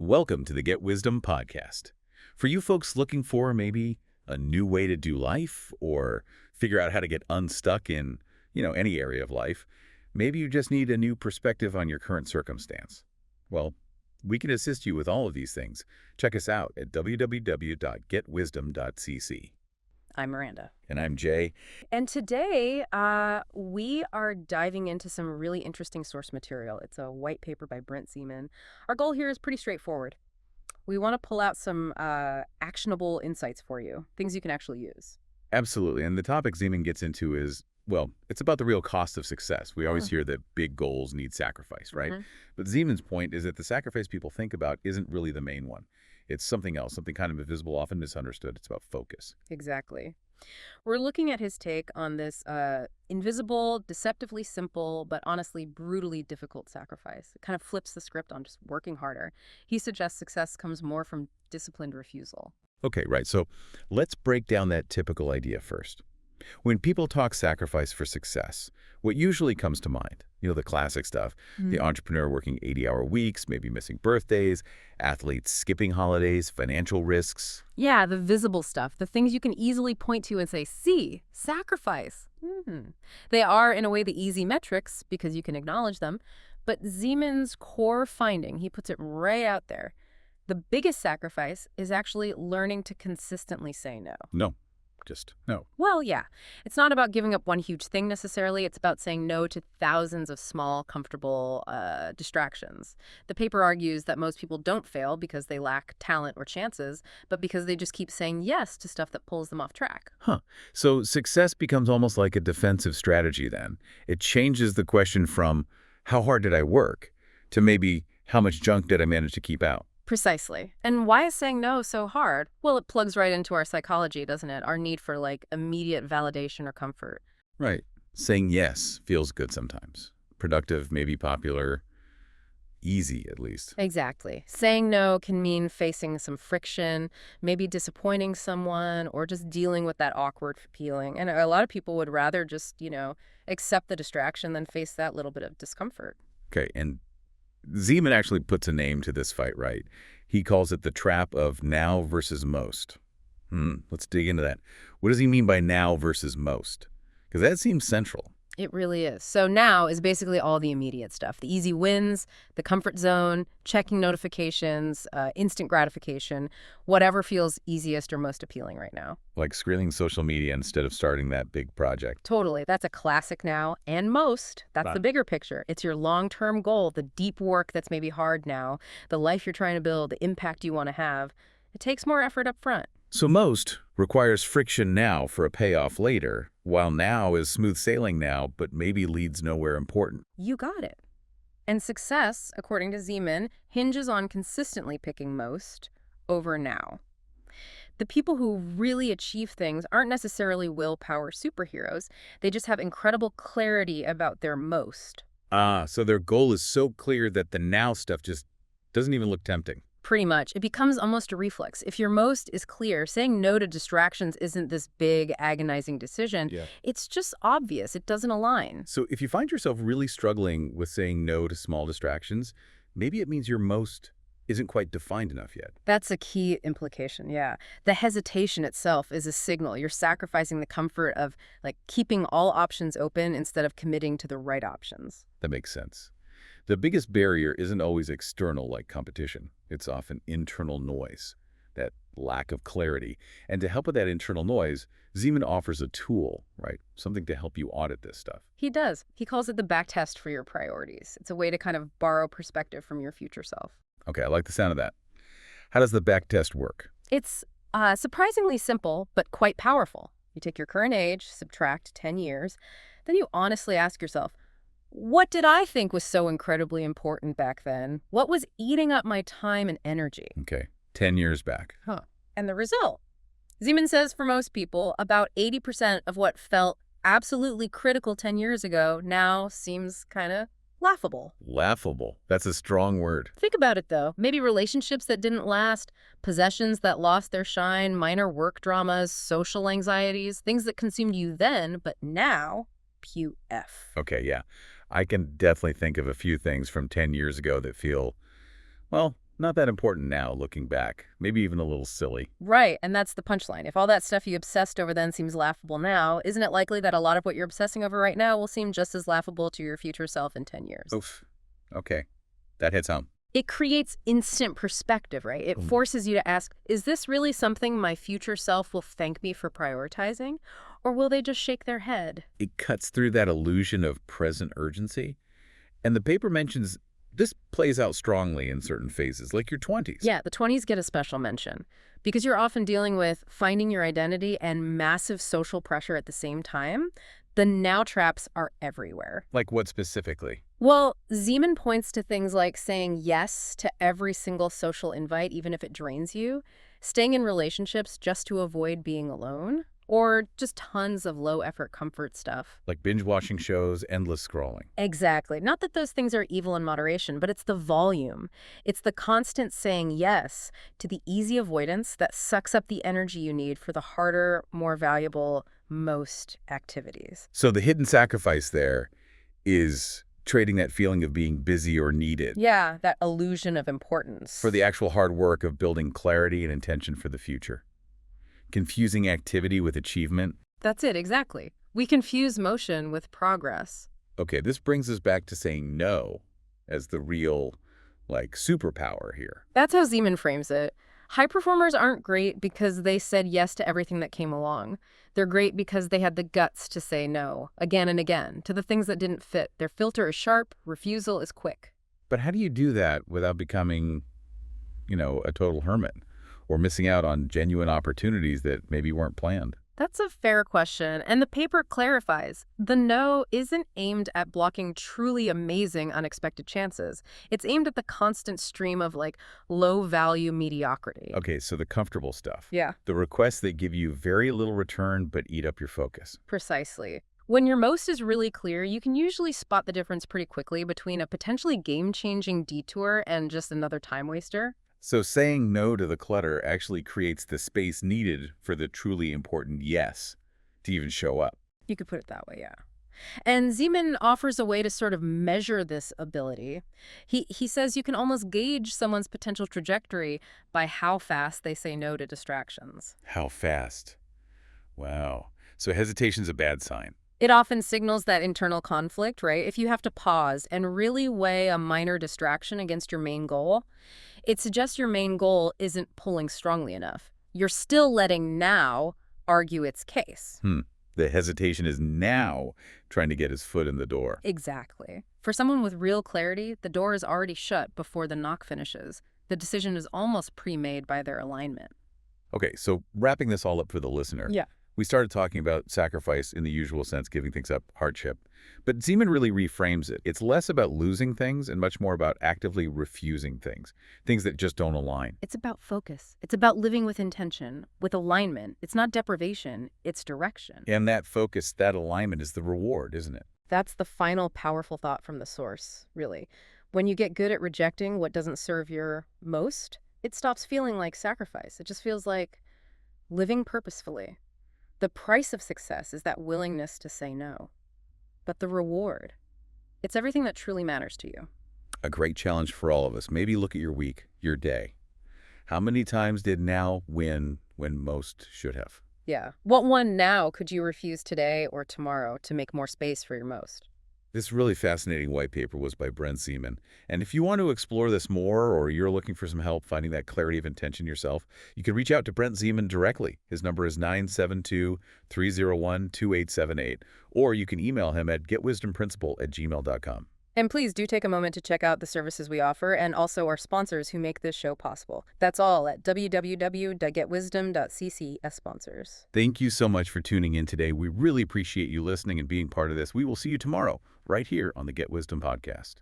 Welcome to the Get Wisdom podcast. For you folks looking for maybe a new way to do life or figure out how to get unstuck in, any area of life, maybe you just need a new perspective on your current circumstance. Well, we can assist you with all of these things. Check us out at www.getwisdom.cc. I'm Miranda. And I'm Jay. And today, we are diving into some really interesting source material. It's a white paper by Brent Ziemann. Our goal here is pretty straightforward. We want to pull out some actionable insights for you, things you can actually use. Absolutely. And the topic Ziemann gets into is, well, it's about the real cost of success. We always hear that big goals need sacrifice, right? But Ziemann's point is that the sacrifice people think about isn't really the main one. It's something else, something kind of invisible, often misunderstood. It's about focus. Exactly. We're looking at his take on this invisible, deceptively simple, but honestly brutally difficult sacrifice. It kind of flips the script on just working harder. He suggests success comes more from disciplined refusal. Okay, right. So let's break down that typical idea first. When people talk sacrifice for success, what usually comes to mind? The classic stuff. The entrepreneur working 80-hour weeks, maybe missing birthdays, athletes skipping holidays, financial risks. Yeah, the visible stuff, the things you can easily point to and say, see, sacrifice. They are, in a way, the easy metrics because you can acknowledge them. But Ziemann's core finding, he puts it right out there. The biggest sacrifice is actually learning to consistently say no. No. Just no. Well, yeah. It's not about giving up one huge thing necessarily. It's about saying no to thousands of small, comfortable distractions. The paper argues that most people don't fail because they lack talent or chances, but because they just keep saying yes to stuff that pulls them off track. So success becomes almost like a defensive strategy then. It changes the question from how hard did I work to maybe how much junk did I manage to keep out? Precisely. And why is saying no so hard? Well, it plugs right into our psychology, doesn't it? Our need for, immediate validation or comfort. Right. Saying yes feels good sometimes. Productive, maybe popular, easy at least. Exactly. Saying no can mean facing some friction, maybe disappointing someone, or just dealing with that awkward feeling. And a lot of people would rather just, accept the distraction than face that little bit of discomfort. Okay, and Ziemann actually puts a name to this fight, right? He calls it the trap of now versus most. Let's dig into that. What does he mean by now versus most? Because that seems central. It really is. So now is basically all the immediate stuff. The easy wins, the comfort zone, checking notifications, instant gratification, whatever feels easiest or most appealing right now. Like scrolling social media instead of starting that big project. Totally. That's a classic now. And most, that's the bigger picture. It's your long-term goal, the deep work that's maybe hard now, the life you're trying to build, the impact you want to have. It takes more effort up front. So most requires friction now for a payoff later, while now is smooth sailing now, but maybe leads nowhere important. You got it. And success, according to Ziemann, hinges on consistently picking most over now. The people who really achieve things aren't necessarily willpower superheroes. They just have incredible clarity about their most. So their goal is so clear that the now stuff just doesn't even look tempting. Pretty much. It becomes almost a reflex. If your most is clear, saying no to distractions isn't this big, agonizing decision. It's just obvious. It doesn't align. So if you find yourself really struggling with saying no to small distractions, maybe it means your most isn't quite defined enough yet. That's a key implication, yeah. The hesitation itself is a signal. You're sacrificing the comfort of, keeping all options open instead of committing to the right options. That makes sense. The biggest barrier isn't always external like competition. It's often internal noise, that lack of clarity. And to help with that internal noise, Ziemann offers a tool, right? Something to help you audit this stuff. He does. He calls it the back test for your priorities. It's a way to kind of borrow perspective from your future self. Okay, I like the sound of that. How does the back test work? It's surprisingly simple, but quite powerful. You take your current age, subtract 10 years, then you honestly ask yourself, what did I think was so incredibly important back then? What was eating up my time and energy? Okay, 10 years back. And the result? Ziemann says for most people, about 80% of what felt absolutely critical 10 years ago now seems kind of laughable. Laughable. That's a strong word. Think about it, though. Maybe relationships that didn't last, possessions that lost their shine, minor work dramas, social anxieties, things that consumed you then, but now, pew F. Okay, yeah. I can definitely think of a few things from 10 years ago that feel, well, not that important now, looking back. Maybe even a little silly. Right, and that's the punchline. If all that stuff you obsessed over then seems laughable now, isn't it likely that a lot of what you're obsessing over right now will seem just as laughable to your future self in 10 years? Oof. Okay. That hits home. It creates instant perspective, right? It forces you to ask, is this really something my future self will thank me for prioritizing? Or will they just shake their head? It cuts through that illusion of present urgency. And the paper mentions this plays out strongly in certain phases, like your 20s. Yeah, the 20s get a special mention because you're often dealing with finding your identity and massive social pressure at the same time. The now traps are everywhere. Like what specifically? Well, Ziemann points to things like saying yes to every single social invite, even if it drains you, staying in relationships just to avoid being alone, or just tons of low-effort comfort stuff. Like binge-watching shows, endless scrolling. Exactly. Not that those things are evil in moderation, but it's the volume. It's the constant saying yes to the easy avoidance that sucks up the energy you need for the harder, more valuable, most activities. So the hidden sacrifice there is trading that feeling of being busy or needed. Yeah, that illusion of importance. For the actual hard work of building clarity and intention for the future. Confusing activity with achievement. That's it, exactly. We confuse motion with progress. Okay, this brings us back to saying no as the real, superpower here. That's how Ziemann frames it. High performers aren't great because they said yes to everything that came along. They're great because they had the guts to say no, again and again, to the things that didn't fit. Their filter is sharp, refusal is quick. But how do you do that without becoming, a total hermit? Or missing out on genuine opportunities that maybe weren't planned? That's a fair question, and the paper clarifies. The no isn't aimed at blocking truly amazing unexpected chances. It's aimed at the constant stream of, low-value mediocrity. Okay, so the comfortable stuff. Yeah. The requests that give you very little return but eat up your focus. Precisely. When your most is really clear, you can usually spot the difference pretty quickly between a potentially game-changing detour and just another time waster. So saying no to the clutter actually creates the space needed for the truly important yes to even show up. You could put it that way, yeah. And Ziemann offers a way to sort of measure this ability. He says you can almost gauge someone's potential trajectory by how fast they say no to distractions. How fast? Wow. So hesitation's a bad sign. It often signals that internal conflict, right? If you have to pause and really weigh a minor distraction against your main goal, it suggests your main goal isn't pulling strongly enough. You're still letting now argue its case. The hesitation is now trying to get his foot in the door. Exactly. For someone with real clarity, the door is already shut before the knock finishes. The decision is almost pre-made by their alignment. Okay, so wrapping this all up for the listener. Yeah. We started talking about sacrifice in the usual sense, giving things up, hardship. But Ziemann really reframes it. It's less about losing things and much more about actively refusing things that just don't align. It's about focus. It's about living with intention, with alignment. It's not deprivation, it's direction. And that focus, that alignment is the reward, isn't it? That's the final powerful thought from the source, really. When you get good at rejecting what doesn't serve your most, it stops feeling like sacrifice. It just feels like living purposefully. The price of success is that willingness to say no. But the reward, it's everything that truly matters to you. A great challenge for all of us. Maybe look at your week, your day. How many times did now win when most should have? Yeah. What one now could you refuse today or tomorrow to make more space for your most? This really fascinating white paper was by Brent Ziemann. And if you want to explore this more or you're looking for some help finding that clarity of intention yourself, you can reach out to Brent Ziemann directly. His number is 972-301-2878. Or you can email him at getwisdomprinciple@gmail.com. And please do take a moment to check out the services we offer and also our sponsors who make this show possible. That's all at www.getwisdom.cc as sponsors. Thank you so much for tuning in today. We really appreciate you listening and being part of this. We will see you tomorrow right here on the Get Wisdom podcast.